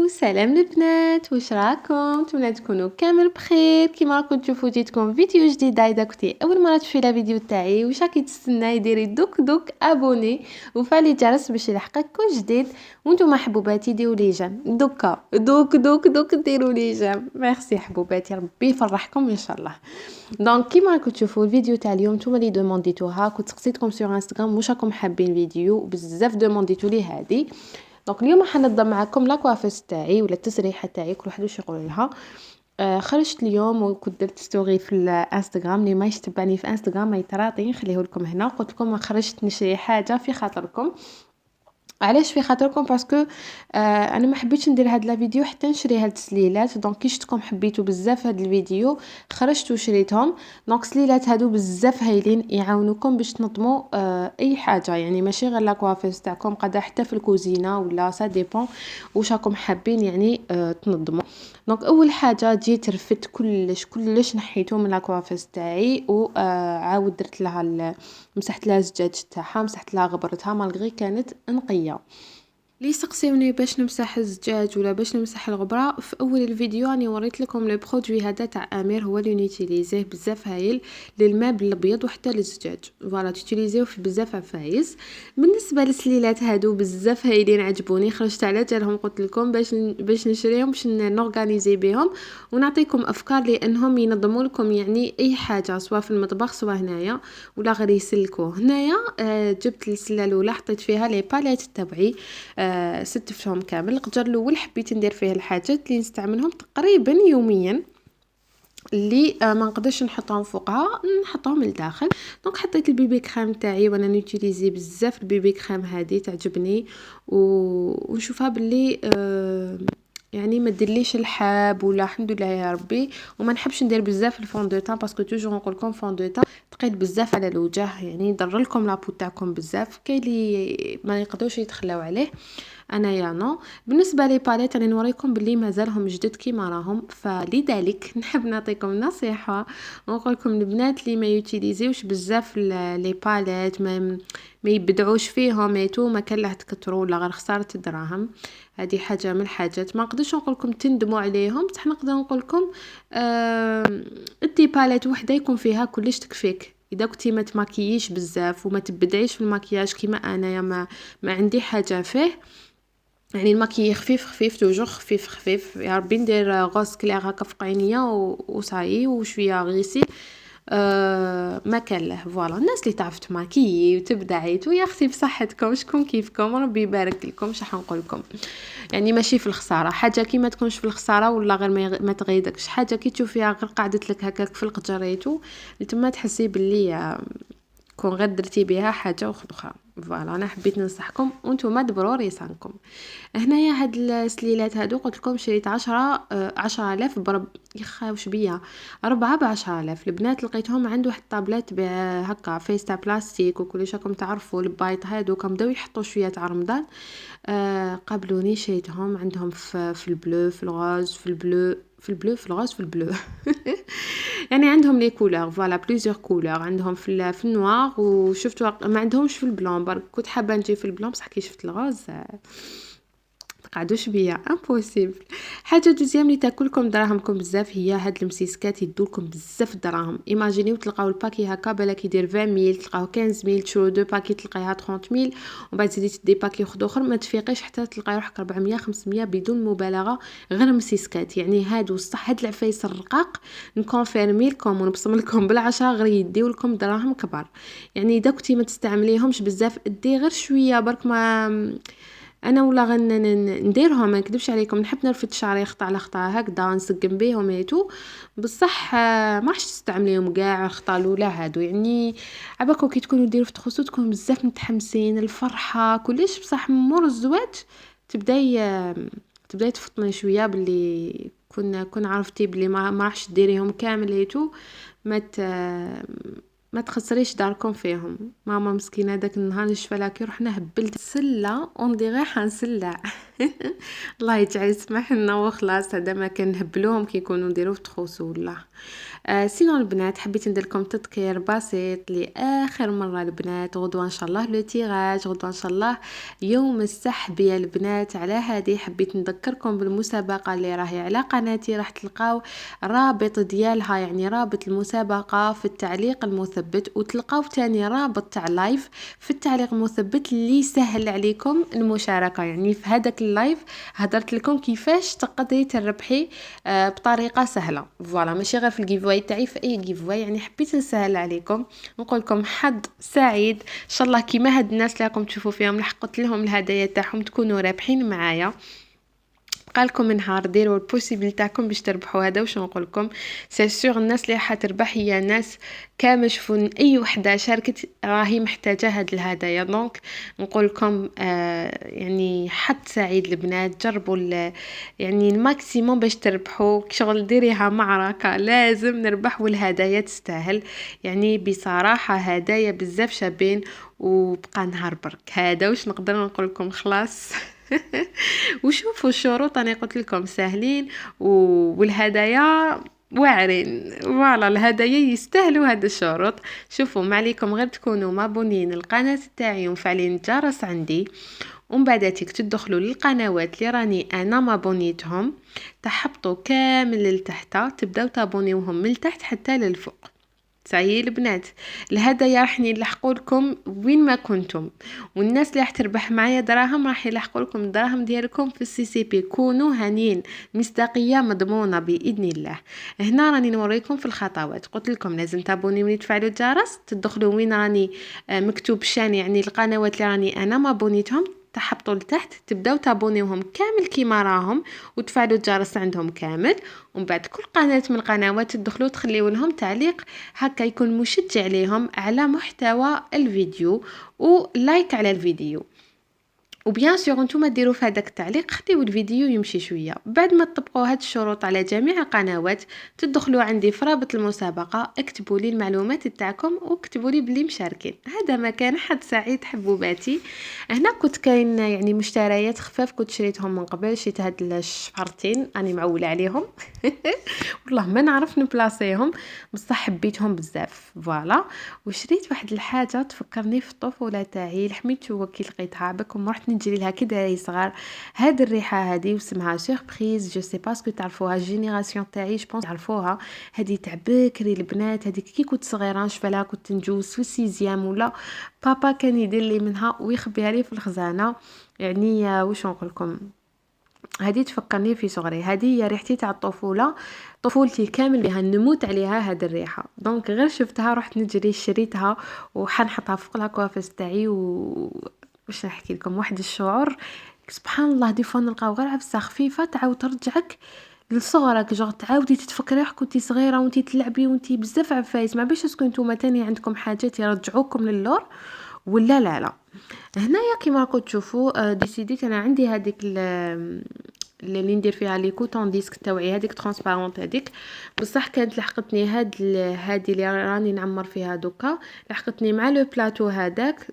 سلام البنات، واش راكم؟ نتمنى تكونوا كامل بخير. كيما راكم تشوفوا جيتكم فيديو جديد. اذا كنتي اول مره تشوفي لا فيديو تاعي واش راكي تستناي؟ ديري دوك ابوني وفعلي الجرس باش يلحقك كل جديد. وانتم حبوباتي ديروا لي جيم دوكا دوك ديروا لي جيم. ميرسي حبوباتي، ربي يفرحكم ان شاء الله. دونك كيما راكم تشوفوا الفيديو تاع اليوم نتوما اللي دومونديتوها، كنت سقسيتكم سور انستغرام واش راكم حابين فيديو، بزاف دومونديتو لي هذه. دونك اليوم حنضم معكم لا كوافيس تاعي ولا التسريحه تاعي، كل واحد واش يقول لها. خرجت اليوم وكنت درت ستوري في الانستغرام. اللي ما يتبعني في انستغرام ما يتراطي نخليه لكم هنا. قلت لكم خرجت نشري حاجه في خاطركم. علاش في خاطركم؟ باسكو انا ما حبيتش ندير هاد لا فيديو حتى نشري هاد السليلات. دونك كي شفتكم حبيتوا بزاف هاد الفيديو خرجت وشريتهم. دونك السليلات هادو بزاف هايلين، يعاونوكم باش تنظموا اي حاجه، يعني ماشي غير لا كوافيس تاعكم، قاعده حتى في الكوزينه ولا سا ديبون واش راكم حابين يعني تنظموا. دونك اول حاجه جيت رفدت كلش نحيته من لا كوافيس تاعي، وعاود درت لها مسحت لها الزجاج تاعها، مسحت لها غبرتها مالغري كانت نقيه. لي سقسيوني باش نمسح الزجاج ولا باش نمسح الغبره، في اول الفيديو راني وريت لكم لو برودوي هذا تاع امير، هو اللي نيتيليزيه بزاف هايل للماب الابيض وحتى للزجاج. فوالا تيتيليزيو في بزاف عفايس. بالنسبه للسليلات هادو بزاف هايلين عجبوني، خرجت على جالهم قلت لكم باش نشريهم، باش نورغانيزي بهم ونعطيكم افكار لانهم ينظموا لكم يعني اي حاجه، سواء في المطبخ سواء هنايا ولا غير يسلكوه. هنايا جبت السله الاولى حطيت فيها لي باليت تبعي، ستفتهم كامل. القجر الاول حبيت ندير فيه الحاجات اللي نستعملهم تقريبا يوميا، اللي ما نقدرش نحطهم فوقها نحطهم لداخل. دونك حطيت البيبي كريم تاعي، وانا نوتيليزي بزاف البيبي كريم هذه تعجبني ونشوفها باللي يعني ما ديرليش الحاب ولا الحمد لله يا ربي. وما نحبش ندير بزاف الفون دو تان، باسكو توجور نقول لكم فون دو تان ثقيل بزاف على الوجه، يعني يضر لكم لابو تاعكم بزاف. كاين اللي ما يقدروش يتخلاو عليه، انا يا نو. بالنسبه لي باليت راني نوريكم باللي مازالهم جدد كيما راهم، فلذلك نحب نعطيكم نصيحه ونقول لكم البنات اللي ما يوتيليزيوش بزاف لي باليت، ما يبدعوش فيهم ايتو، ما كان له تكثروا ولا غير خساره الدراهم. هذه حاجه من الحاجات ما نقدرش نقول لكم تندموا عليهم، بصح نقدر نقول لكم ادي باليت وحده يكون فيها كلش تكفيك. اذا كنتي ما تماكييش بزاف وما تبدعيش في المكياج كيما انايا ما عندي حاجه فيه، يعني الماكي خفيف توجور خفيف يا ربي. ندير غوز كلير هكا في عينيا وصايي وشويه غيسي ما كان له. فوالا الناس اللي تعرف تماكيي وتبدعي يا اختي بصحتكم، شكون كيفكم ربي يبارك لكم. شح نقول لكم يعني ماشي في الخساره حاجه كي ما تكونش في الخساره ولا غير ما تغيدكش حاجه كي تشوفيها غير قعدت لك هكاك في القجريتو لتما تحسي باللي كون غير درتي بها حاجه اخرى. فوالا انا حبيت ننصحكم وانتم دبروا ريسانكم. هنايا هاد السليلات هادو قلت لكم شريت 10,000 يخاوش بيا 4 ب10,000. البنات لقيتهم عنده واحد الطابلات هكا فيس تاع بلاستيك وكلش راكم تعرفوا البايط هادو كم بداو يحطوا شويه تاع رمضان. قابلوني شريتهم عندهم في البلو في الغاز في الغاز في البلو يعني عندهم لي كولور، فوالا بليزيور كولور عندهم في النوار. وشفتوا ما عندهمش في البلون، برك كنت حابه نجي في البلون بصح كي شفت الغاز تقعدوش بيا امبوسيبل. حاجه دوزيام اللي تاكلكم دراهمكم بزاف هي هاد المسيسكات، يدولكم بزاف دراهم. ايماجينيو تلقاو الباكي هكا بالك يدير 20 ميل، تلقاو 15 ميل، تشرو دو باكي تلقايها 30 ميل، ومن بعد تزيدي تدي باكي اخر ما تفيقيش حتى تلقاي روحك 400 500 بدون مبالغه. غير مسيسكات يعني هادو صح هاد العفايس الرقاق نكونفيرمي لكم ونبصم لكم بالعشره غير يديو لكم دراهم كبار. يعني اذا كنتي ما تستعمليهمش بزاف ادي غير شويه برك. ما انا ولا نديرهم ما نكذبش عليكم، نحب نرفد شعري خطا على خطا هكذا نسقم بيهم ايتو، بصح ما راحش تستعمليهم كاع خطا الاولى هادو. يعني عباكم كي تكونوا ديروا في تخصو تكونوا بزاف متحمسين الفرحه كلش، بصح مور الزواج تبداي تفطني شويه باللي كون عرفتي بلي ما راحش ديريهم كامل ايتو، ما ما تخسريش داركم فيهم. ماما مسكينه داك النهار نشفى لها كي رحنا هبلت سله اون ديغي حنسلع الله يجعل يسمح لنا وخلاص، هذا ما كنهبلوهم كي يكونوا نديروا في تخوص والله. سينو البنات حبيت ندير لكم تذكير بسيط لاخر مره. البنات غدوه ان شاء الله لو تيراج، غدوه ان شاء الله يوم السحب يا البنات. على هذه حبيت نذكركم بالمسابقه اللي راهي على قناتي، راح تلقاو رابط ديالها، يعني رابط المسابقه في التعليق المثبت، وتلقاو تاني رابط تاع لايف في التعليق المثبت اللي سهل عليكم المشاركه. يعني في هذاك اللايف هدرت لكم كيفاش تقدري تربحي بطريقه سهله. فوالا ماشي غير في الجيفواي تاعي، في اي جيفواي، يعني حبيت نسهل عليكم نقول لكم حظ سعيد ان شاء الله. كيما هاد الناس اللي راكم تشوفوا فيهم لحقت لهم الهدايا تاعهم تكونوا رابحين معايا. بقالكم نهار ديروا البوسيبل تاعكم باش تربحوا. هذا واش نقول لكم، سي سور الناس اللي حتربح هي ناس كامل شوفوا اي وحده شاركت راهي محتاجه هاد الهدايا. دونك نقول لكم يعني حظ سعيد البنات. جربوا يعني الماكسيموم باش تربحوا. شغل ديريها معركه، لازم نربح والهدايا تستاهل. يعني بصراحه هدايا بزاف شابين. وبقى نهار برك. هذا واش نقدر نقول لكم خلاص. وشوفوا الشروط انا قلت لكم سهلين والهدايا واعرين. فوالا الهدايا يستاهلوا هاد الشروط. شوفوا ما عليكم غير تكونوا مابونين القناه تاعي ومفعلين الجرس عندي، ومن بعد تدخلوا للقنوات اللي راني انا مابونيتهم، تحبطوا كامل لتحت، تبداو تابونيوهم من تحت حتى للفوق. سعي البنات الهدايا راح نلحقوا لكم وين ما كنتم، والناس اللي راح تربح معايا دراهم راح يلحقوا لكم الدراهم ديالكم في السي سي بي. كونوا هانين، مصداقيه مضمونه باذن الله. هنا راني نوريكم في الخطوات. قلت لكم لازم تابونيو وتفعلوا الجرس، تدخلوا وين راني مكتوب شان، يعني القنوات اللي راني انا ما بونيتهم، تحبطوا لتحت تبداو تابونيوهم كامل كيما راهم وتفعلوا الجرس عندهم كامل. ومن بعد كل قناه من القنوات تدخلوا تخليوا لهم تعليق هكا يكون مشجع ليهم على محتوى الفيديو، ولايك على الفيديو. وبيان سور نتوما ديروا في هذاك التعليق خليو الفيديو يمشي شويه. بعد ما تطبقوا هاد الشروط على جميع القنوات تدخلوا عندي في رابط المسابقه، اكتبوا لي المعلومات تاعكم واكتبوا لي بلي مشاركين. هذا مكان حد سعيد حبوباتي. هنا كنت كاين يعني مشتريات خفاف كنت شريتهم من قبل، شريت هاد الشفرتين راني معوله عليهم. والله ما نعرف نبلاصيهم بصح حبيتهم بزاف. فوالا وشريت واحد الحاجه تفكرني في الطفوله تاعي، حميت وكي لقيتها بكم رحت نجري لها كي دايره صغار. هاد الريحه هذه واسمها سوربريز، جو سي باسكو تعرفوها الجينيراسيون تاعي جوبونس تعرفوها. هذه تاع بكري البنات، هذيك كي كنت صغيره نشفالها كنت نجوز في السيزيام ولا بابا كان يدير لي منها ويخبيها لي في الخزانه. يعني واش نقول لكم، هذه تفكرني في صغري. هذه هي ريحتي تاع الطفوله، طفولتي كامل بها نموت عليها هذه الريحه. دونك غير شفتها رحت نجري شريتها وحنحطها فوق لاكوافيس تاعي. واش نحكي لكم، واحد الشعور سبحان الله. دي فوا نلقاو غير عفسه خفيفه تعاود ترجعك لصغرك، جوغ تعاودي تتفكري كنتي صغيره وانتي تلعبي وانتي بزاف عفايس. ما باش اسكو نتوما تاني عندكم حاجات يرجعوكم للور ولا لا. هنايا كيما راكم تشوفوا ديسيديت انا عندي هذيك اللي ندير فيها لي كوتون ديسك تاوعي، هذيك ترانسبارونت هذيك. بصح كانت لحقتني هذه اللي راني نعمر فيها دوكا، لحقتني مع لو بلاطو هذاك.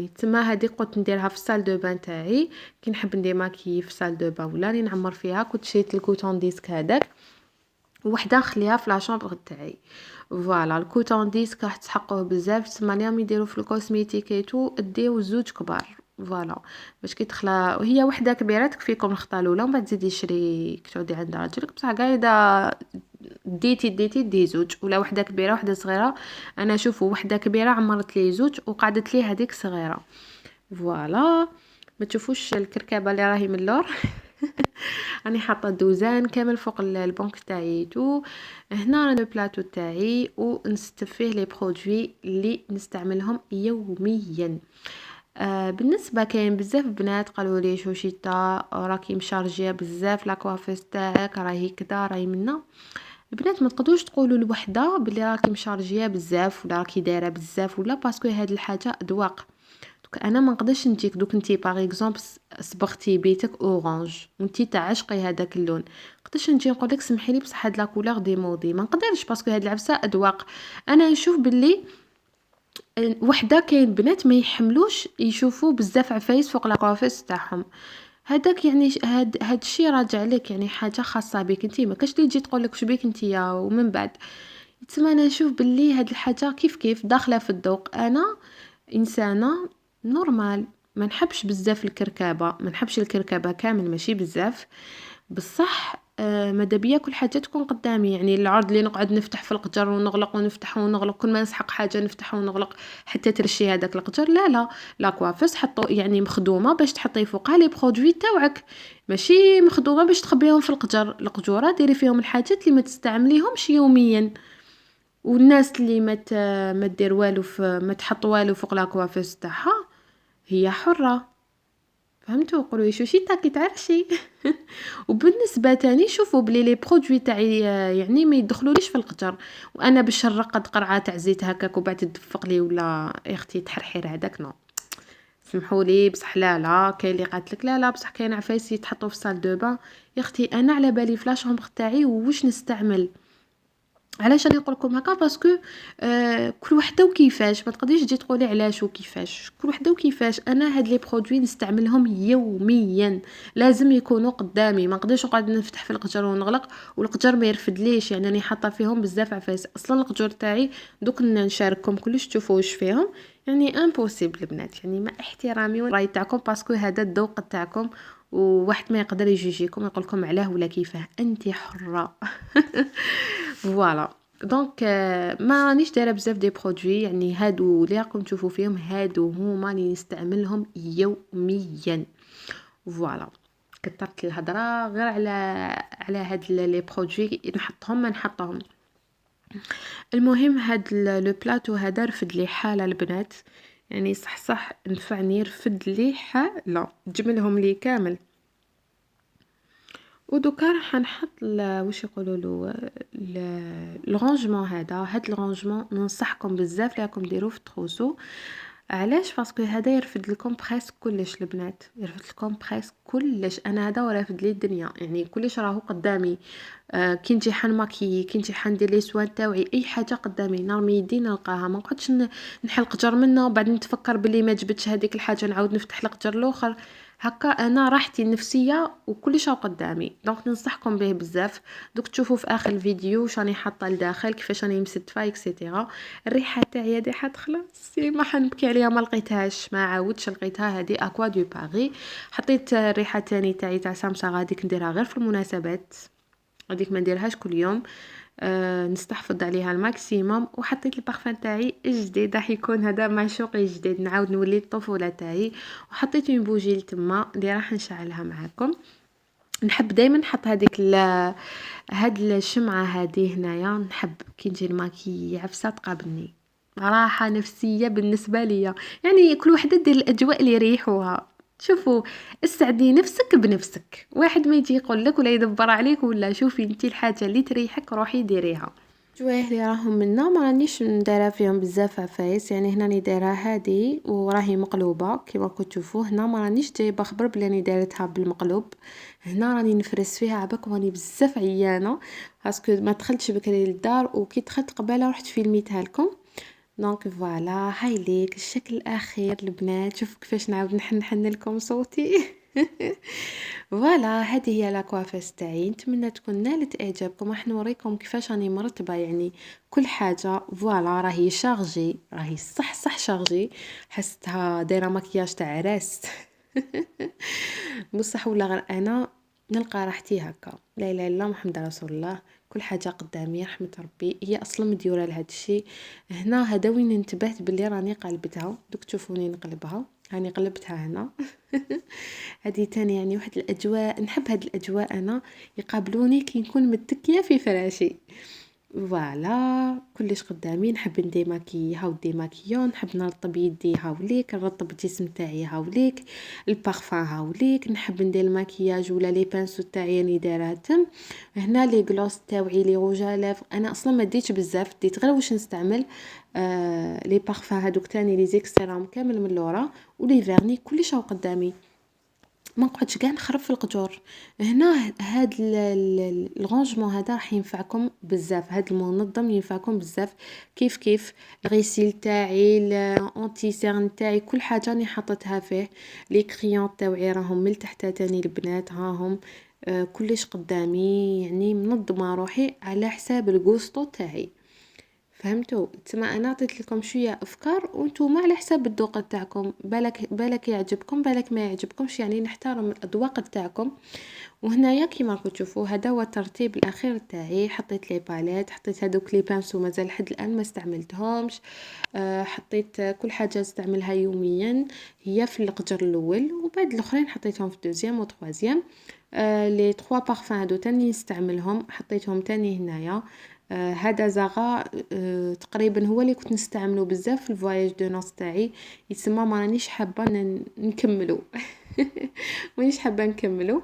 يتسمى هذه قلت نديرها في السال دو بان تاعي كي نحب ندير ماكي في السال دو بان ولا راني نعمر فيها. كنت شريت الكوتون ديسك هذاك وحده نخليها في لا شامبر تاعي. فوالا الكوتون ديسك راح تحقوه بزاف، تسمى اليوم يديروا في الكوزميتيك ايتو ديو زوج كبار. فوالا باش كي تخلى وهي وحده كبيره تكفيكم الخطا الاولى، ومن بعد تزيدي شري كتعودي عند راجلك. بصح قاعده ديتي دي زوج ولا وحده كبيره وحده صغيره. انا شوفوا وحده كبيره عمرت لي زوج وقعدت لي هذيك صغيره. فوالا ما تشوفوش الكركبه اللي راهي من اللور. راني حاطه دوزان كامل فوق البنك تاعي تو. هنا راه البلاطو تاعي ونستف فيه لي برودوي اللي نستعملهم يوميا. بالنسبه كاين بزاف بنات قالوا لي شوشيتا راكي مشارجيه بزاف لاكوافيس تاعك راهي كذا راهي منا. البنات ما تقدروش تقولوا لوحده بلي راكي مشارجيه بزاف ولا راكي دايره بزاف ولا، باسكو هاد الحاجه اذواق. انا ما نقدرش نجيك دوك انتي باغ اكزومبل صبغتي بيتك اورانج وانتي تعشقي هذاك اللون، نقدرش نجي نقول لك سمحي لي بصح هاد لا كولور دي مودي، ما نقدرش باسكو هاد العبسه اذواق. انا نشوف باللي وحده كاين بنات ما يحملوش يشوفوا بزاف عفايس فوق لاكوافيس تاعهم. هذاك يعني هاد الشيء راجع لك، يعني حاجة خاصة بك انت، ما كاش اللي تجي تقول لك واش بيك نتيا ومن بعد. تسمى انا نشوف باللي هاد الحاجة كيف داخلة في الذوق. انا انسانة نورمال، ما نحبش بزاف الكركبة، ما نحبش الكركبة كامل، ماشي بزاف بصح. ماذا بيا كل حاجه تكون قدامي، يعني العرض اللي نقعد نفتح في القجر ونغلق ونفتح ونغلق، كل ما نسحق حاجه نفتح ونغلق حتى ترشي هذاك القجر. لا لا، لا كوافيس حطوا يعني مخدومه باش تحطي فوقها لي برودوي تاوعك، ماشي مخدومه باش تخبيهم في القجر. القجوره ديري فيهم الحاجات اللي ما تستعمليهمش يوميا. والناس اللي ما دير والو، ما تحط والو فوق لا كوافيس تاعها، هي حره. فهمتوا؟ قولوا شو شي تاكي تعرشي. وبالنسبه تاني شوفوا بلي لي برودوي تاعي يعني ما يدخلوليش في القجر، وانا باش نرقد قرعه تاع زيت هكاك وبعد تدفق لي ولا يا اختي تحرحير هذاك نو. سمحوا لي بصح لا لا، كاين اللي قالت لك لا لا بصح كاين عفايس يتحطوا في صال دو بان. يا اختي انا على بالي في لا شومبر تاعي واش نستعمل. علاش راني نقول لكم هكا؟ باسكو كل وحده وكيفاش، ما تقدريش تجي تقولي علاش وكيفاش، كل وحده وكيفاش. انا هاد لي برودوي نستعملهم يوميا، لازم يكونوا قدامي، ما نقدرش نقعد نفتح في القجر ونغلق والقجر ما يرفدليش. يعني راني حاطه فيهم بزاف عفايس اصلا القجور تاعي. دوك نشارككم كلش تشوفوا واش فيهم، يعني امبوسيبل البنات، يعني مع احترامي والراي تاعكم، باسكو هذا الذوق تاعكم، وواحد ما يقدر يجيكم يقول لكم علاه ولا كيفاه، انت حره. فوالا. دونك ما رانيش دايره بزاف دي برودوي، يعني هادو اللي راكم تشوفوا فيهم هادو هما اللي نستعملهم يوميا. فوالا. كثرت الهضره غير على هاد لي برودوي نحطهم ما نحطهم. المهم هاد لو بلاطو هذا رفد لي حاله البنات، يعني صح نفعني رفد لي حاله، جملهم لي كامل. ودوكا راح نحط واش يقولوا له الرانجمون هاد الرانجمون ننصحكم بزاف ليكم ديروه في تروسو. علاش؟ باسكو هذا يرفد لكم بريسك كلش البنات، يرفد لكم بريسك كلش. انا هذا ورافد لي الدنيا، يعني كلش راهو قدامي. كي نجي حنماكي، كي نجي حندير لي سوان تاوعي، اي حاجه قدامي نرمي يدي نلقاها، ما نقعدش نحل قجر منه وبعد نتفكر بلي ما جبتش هذيك الحاجه نعاود نفتح القجر الاخر. هكا انا راحتي النفسيه وكلش قدامي. دونك ننصحكم به بزاف. دوك تشوفوا في اخر الفيديو واش راني حاطه لداخل، كيفاش راني مستفا اكسيتيرا. الريحه تاعي هذه حتخلص، ما حنبكي عليها، ما لقيتهاش، ما عاودتش لقيتها. هذه اكوا دو باري. حطيت الريحه تاني تاعي تاع سامسا، غاديك نديرها غير في المناسبات، غاديك ما نديرهاش كل يوم. نستحفظ عليها الماكسيموم. وحطيت البارفان تاعي الجديد، راح يكون هذا معشوقي الجديد، نعاود نولي الطفوله تاعي. وحطيت اون بوجي لتما اللي راح نشعلها معاكم. نحب دائما نحط هذيك هاد الشمعه هذه هنايا، نحب كي نجي الماكي عفسه تقابلني، راحه نفسيه بالنسبه ليا. يعني كل وحده دير الاجواء اللي يريحوها. شوفوا، اسعدي نفسك بنفسك، واحد ما يجي يقول لك ولا يدبر عليك، ولا شوفي انت الحاجه اللي تريحك روحي ديريها. جوايه اللي راهم منا ما رانيش نديرها فيهم بزاف عفايس، يعني هنا راني دايره هذه وراهي مقلوبه كيما راكم تشوفوا. هنا ما رانيش جايبه خبر بلي راني دايرتها بالمقلوب، هنا راني نفرس فيها عباكم. راني بزاف عيانه باسكو ما دخلتش بكري للدار، وكي دخلت قباله رحت فيلميتها لكم. دونك فوالا، هاي ليك الشكل الاخير البنات. شوفوا كيفاش نعاود نحن لكم صوتي. فوالا، هذه هي لاكوافيس تاعي. نتمنى تكون نالت اعجابكم. راح نوريكم كيفاش راني مرتبه، يعني كل حاجه. فوالا، راهي شارجي، راهي صح شارجي. حستها دايره مكياج تاع عراس. بصح ولا غير انا نلقى راحتي هكا. لا اله الا الله محمد رسول الله. كل حاجه قدامي رحمه ربي، هي اصلا مديوره لهذا الشيء. هنا هذا وين انتبهت باللي راني قلبتها. دوك تشوفوني نقلبها، هاني قلبتها هنا. هذه تاني يعني واحد الاجواء، نحب هاد الاجواء انا، يقابلوني كي نكون متكيه في فراشي. فوالا، كلش قدامي. نحب نديماكي هاو ديماكيون، نحب نرطب يدي هاوليك، نرطب الجسم تاعي هاوليك، البارفان هاوليك. نحب ندير الماكياج ولا لي بانسو تاعي راني دايراتهم. هنا لي غلوس تاوعي، لي روجا لافغ. انا اصلا ما ديتش بزاف، ديت غير واش نستعمل. لي بارفان هذوك تاني لي زيكسترام كامل من لورا، ولي فيرني كلش هاو قدامي. ما نقعدش كاع نخرب في القجور. هنا هاد الغونجمون هذا راح ينفعكم بزاف، هاد المنظم ينفعكم بزاف. كيف الغسيل تاعي، الانتي سيرن تاعي، كل حاجه راني حطيتها فيه. لي كريون تاوعي راهم من تحت تاني البنات هاهم. كلش قدامي، يعني منظمه روحي على حساب الغوستو تاعي. فهمتوا؟ تما انا عطيت لكم شويه افكار وانتم على حساب الذوق تاعكم، بالك يعجبكم بالك ما يعجبكمش، يعني نحترم الاذواق تاعكم. وهنايا كيما راكم تشوفوا هذا هو الترتيب الاخير تاعي. حطيت لي باليت، حطيت هذوك لي بانسو مازال لحد الان ما استعملتهمش. حطيت كل حاجه استعملها يوميا هي في القجر الاول، وبعد الاخرين حطيتهم في دوزيام و تروازيام. لي 3 بارفان هادو تاني نستعملهم حطيتهم تاني هنايا. هذا زغا تقريبا هو اللي كنت نستعمله بزاف في الفواياج دو نوس تاعي. يتسمى ما رانيش حابه نكملو. مانيش حابه نكملو.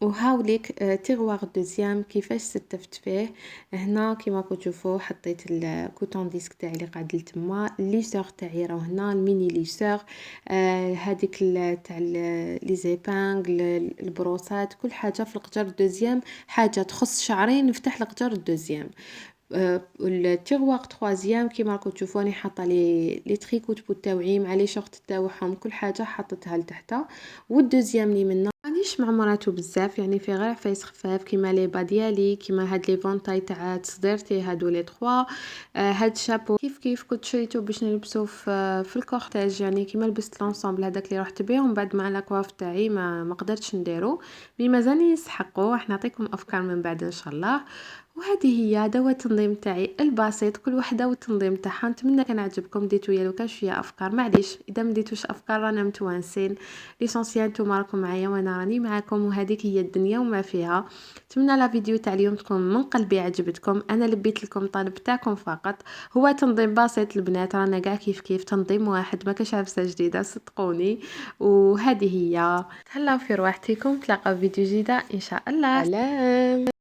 وهاوليك تيغوار دوزيام كيفاش ستفت فيه. هنا كيما راكم تشوفوا حطيت الكوتون ديسك تاعي اللي قاعد لتما، ليسور تاعي راه هنا، الميني ليسور. هذيك تاع لي زيبانغل، البروسات، كل حاجه في القجر دوزيام. حاجه تخص شعري نفتح القجر دوزيام. التيغوار تروازيام كيما راكم تشوفوا راني حاطه لي تريكوت بو تاوعي مع لي شورت تاوعهم، كل حاجه حطيتها لتحت. والدوزيام لي منه مانيش معمراتو بزاف، يعني في غير عفايس خفاف كيما لي با ديالي، كيما هاد لي فونطاي تاع تصديرتي هادو لي 3. هاد شابو كيف كنت شريته باش نلبسه في الكورتاج، يعني كيما لبست لونسومبل هذاك اللي رحت بيه، ومن بعد مع لاكواف تاعي ما قدرتش نديرو، مي مازالني يسحقوا. راح نعطيكم افكار من بعد ان شاء الله. وهذه هي دواء التنظيم تاعي البسيط، كل وحده والتنظيم تاعها. نتمنى كان عجبكم، ديتو يا لو كان شويه افكار. معليش اذا ما ديتوش افكار رانا متوانسين. ليسونسيال نتوما راكم معايا وانا راني معاكم، وهذيك هي الدنيا وما فيها. نتمنى لا فيديو تاع اليوم تكون من قلبي عجبتكم. انا لبيت لكم الطلب تاعكم فقط، هو تنظيم بسيط البنات، رانا كاع كيف تنظيم واحد، ما كاش عفسه جديده صدقوني. وهذه هي. تهلاو في رواحتكم، تلاقاو في فيديو جديده ان شاء الله. سلام.